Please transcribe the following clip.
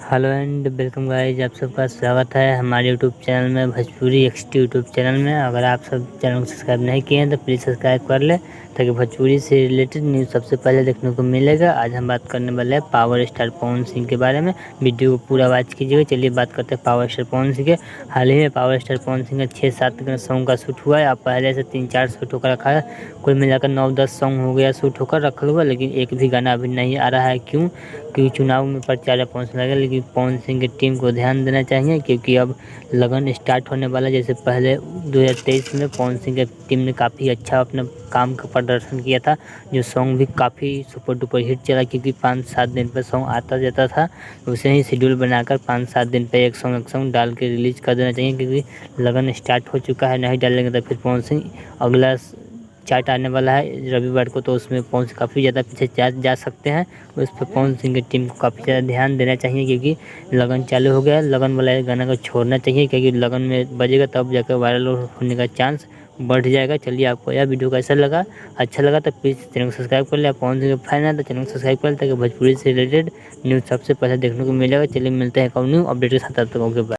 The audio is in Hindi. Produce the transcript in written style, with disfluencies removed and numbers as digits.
हेलो एंड वेलकम गाइस, आप सबका स्वागत है हमारे यूट्यूब चैनल में, भोजपुरी एक्सटी यूट्यूब चैनल में। अगर आप सब चैनल को सब्सक्राइब नहीं किए हैं तो प्लीज़ सब्सक्राइब कर ले, ताकि भोजपुरी से रिलेटेड न्यूज़ सबसे पहले देखने को मिलेगा। आज हम बात करने वाले हैं पावर स्टार पवन सिंह के बारे में। वीडियो को पूरा वॉच कीजिएगा। चलिए बात करते हैं पावर स्टार पवन सिंह के। हाल ही में पावर स्टार पवन सिंह का 6-7 सॉन्ग का शूट हुआ है। अब पहले से 3-4 शूट होकर रखा है, कुल मिलाकर 9-10 सॉन्ग हो गया शूट होकर रखा हुआ, लेकिन एक भी गाना अभी नहीं आ रहा है। क्योंकि चुनाव में प्रचार पहुँचने लगा, लेकिन पवन सिंह की टीम को ध्यान देना चाहिए, क्योंकि अब लगन स्टार्ट होने वाला है। जैसे पहले 2023 में पवन सिंह की टीम ने काफ़ी अच्छा अपना काम का प्रदर्शन किया था, जो सॉन्ग भी काफ़ी सुपर डुपर हिट चला, क्योंकि 5-7 दिन पर सॉन्ग आता जाता था। उसे ही शेड्यूल बनाकर 5-7 दिन पर एक सॉन्ग डाल के रिलीज़ कर देना चाहिए, क्योंकि लगन स्टार्ट हो चुका है। नहीं डालेंगे तो फिर पवन सिंह अगला चार्ट आने वाला है रविवार को, तो उसमें पवन सिंह काफ़ी ज़्यादा पीछे जा सकते हैं। उस पर पवन सिंह की टीम को काफ़ी ज़्यादा ध्यान देना चाहिए, क्योंकि लगन चालू हो गया है। लगन वाला गाना को छोड़ना चाहिए, क्योंकि लगन में बजेगा तब जाकर वायरल होने का चांस बढ़ जाएगा। चलिए, आपको यह वीडियो कैसा लगा? अच्छा लगा तो प्लीज़ चैनल को सब्सक्राइब कर ले। आप पवन सिंह के फैन हैं तो चैनल को सब्सक्राइब कर ले, ताकि भोजपुरी से रिलेटेड न्यूज़ सबसे पहले देखने को मिलेगा। चलिए मिलते हैं एक और न्यू अपडेट के साथ, तब तक ओके बाय।